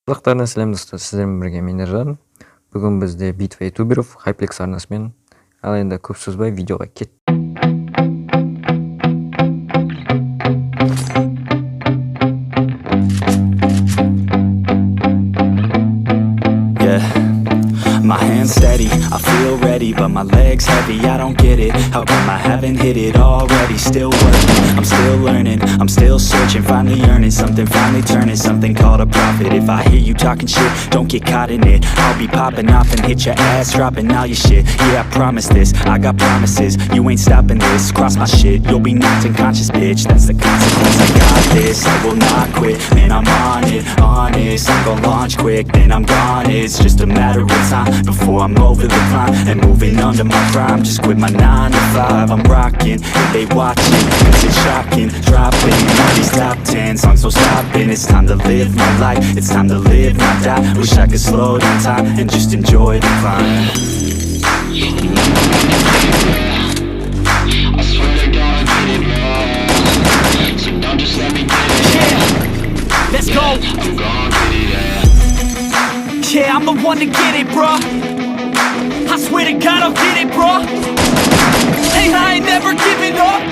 Сіздеріне сәлем достар, сіздермен бірге мен Ержан. Бүгін бізде Битва Ютуберов Hyplex арнасымен. Ал енді көп сөзбай видеоға кет. My hands steady, I feel ready, but my legs heavy, I don't get it. How come I haven't hit it already? Still working, I'm still learning, I'm still searching, finally earning something, finally turning something called a profit. If I hear you talking shit, don't get caught in it. I'll be popping off and hit your ass, dropping all your shit. Yeah, I promise this, I got promises, you ain't stopping this. Cross my shit, you'll be knocked unconscious, bitch. That's the consequence, I got this, I will not quit. Man, I'm on it, honest, I'm gon' launch quick, then I'm gone. It's just a matter of time before I'm over the climb and moving under my prime. Just quit my 9 to 5, I'm rocking and they watching, cause it's shocking. Dropping all these top 10 songs, so stopping. It's time to live my life, it's time to live, not die. Wish I could slow down time and just enjoy the climb. I swear to God I get it wrong, so don't just let me get it. Yeah, let's go. I'm gonna get it, yeah. Yeah, I'm the one to get it, bruh. I swear to God I'll get it, bruh. Hey, I ain't never giving up.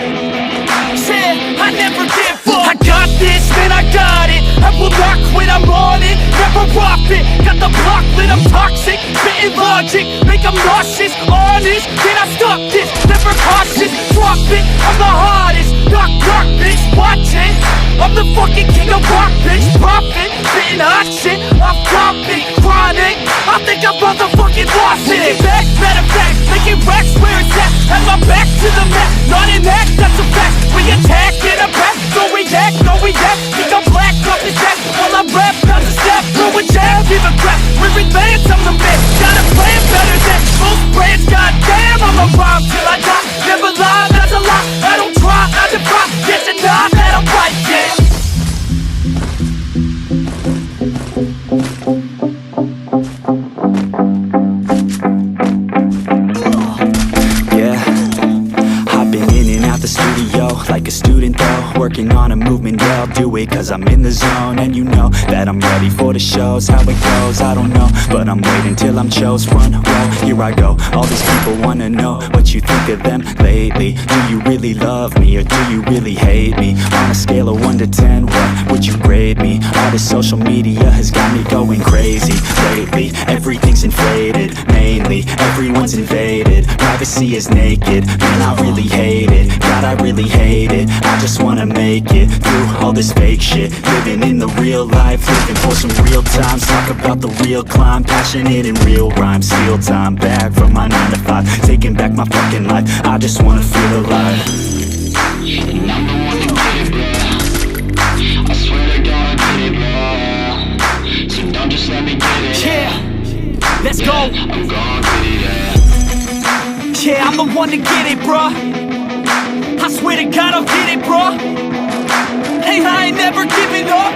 Yeah, I never give up. I got this, man, I got it. I will not quit, I'm on it. Never off it. Got the block lit, I'm toxic. Spitting logic, make them nauseous. Honest, can I stop this? Never cautious, drop it. I'm the hardest. Knock, knock, bitch, watch it. I'm the fucking king of rock, bitch. Profit, spitting hot shit. I'm topic, chronic. I think I'm motherfucking lost it. Back, matter of fact, making racks where it's at. Have my back to the mat, not an act, that's a fact. We attack in a back, no react, no react. Think I'm black, up his back. While I rap, not a step, throw a jab, give a crap. We're advanced, I'm the man. Got a plan better than most brands. Goddamn, I'm a rhyme till I die. Never lie, that's a lie. I don't try, I defy. Yes and nah, that I'm right, yeah. Like a student though, working on a movement, yeah, I'll do it cause I'm in the zone. And you know that I'm ready for the shows. How it goes, I don't know, but I'm waiting till I'm chose. Front row, here I go. All these people wanna know what you think of them lately. Do you really love me or do you really hate me? On a scale of 1 to 10, what would you grade me? All this social media has got me going crazy lately. Everything's inflated, mainly everyone's invaded. Privacy is naked, man, I really hate it. God, I really hate it. I just wanna make it through all this fake shit. Living in the real life, looking for some real times. Talk about the real climb, passionate in real rhymes. Steal time back from my 9 to 5, taking back my fucking life. I just wanna feel alive. And I'm the one to get it, bro. I swear to God I get it, bro. So don't just let me get it. Yeah, let's go. I'm gonna get it, yeah. Yeah, I'm the one to get it, bro. I swear to God I'll get it, bro. Hey, I ain't never giving up.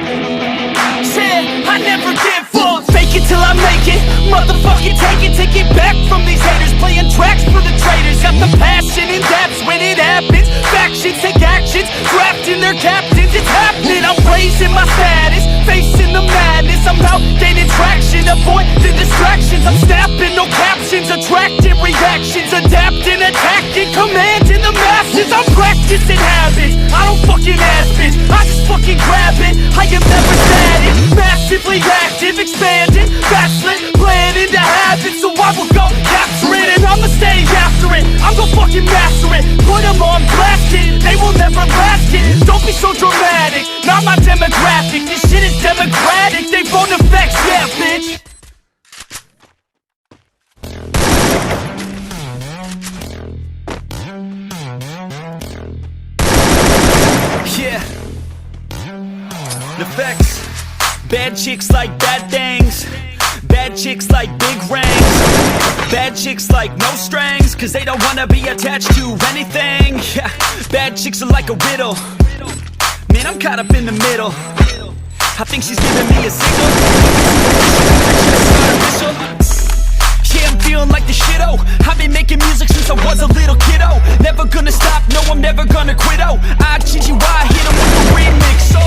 Yeah, I never give up. Fake it till I make it. Motherfucking take it back from these haters. Playing tracks for the traitors. Got the passion in depths when it happens. Factions take actions, drafting their captains. It's happening, I'm raising my status. Facing the madness, I'm out gaining traction. Avoid the distractions, I'm snapping, no captions. Attracting reactions, adapting, attacking, commanding the masses. I'm practicing habits, I don't fucking ask bitch. I just fucking grab it, I am never static. Massively active, expanding, backslid, planning to have it. So I will go capture it and I'ma stay after it. I'm gon' fucking master it, put them on blast it. They will never last it, don't be so dramatic. Not my demographic, this shit is democratic. They phone effects, yeah bitch. Yeah, the facts. Bad chicks like bad things. Bad chicks like big rings. Bad chicks like no strings, cause they don't wanna be attached to anything. Yeah, bad chicks are like a riddle. Man, I'm caught up in the middle. I think she's giving me a signal. Yeah, I'm feeling like the shit-o. I've been making music since I was a little kiddo. Never gonna stop, no, I'm never gonna quit, oh. I cheat you, I hit 'em with the remix, oh.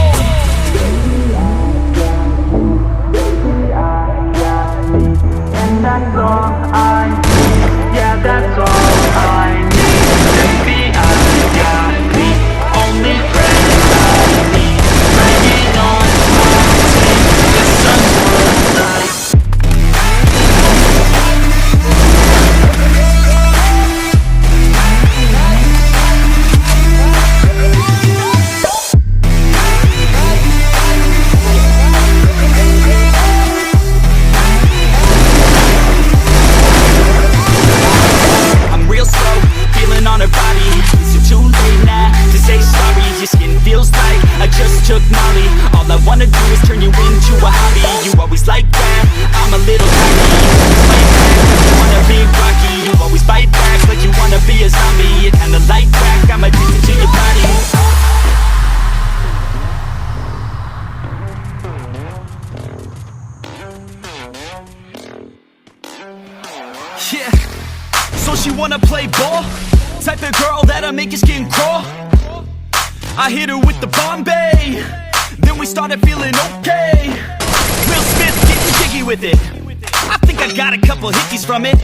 all I need. Yeah, that's all I need. Just be the only friend I need. Bringing on my team. The sun's worth light. On her body, is it too late now to say sorry? Your skin feels like I just took Molly. All I wanna do is turn you into a hobby. You always like that, I'm a little tiny. Fight back like you wanna be Rocky. You always bite back like you wanna be a zombie. You're kinda like crack, I'm addicted to your body. Yeah, so she wanna play ball? Type of girl that'll make your skin crawl. I hit her with the Bombay, then we started feeling okay. Will Smith getting jiggy with it. I think I got a couple hickeys from it.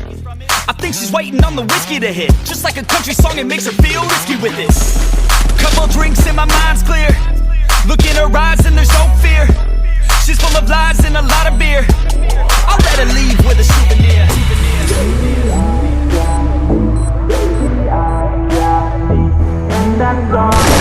I think she's waiting on the whiskey to hit. Just like a country song, it makes her feel risky with it. Couple drinks and my mind's clear. Look in her eyes and there's no fear. She's full of lies and a lot of beer. I'll let her leave with a souvenir. That's all.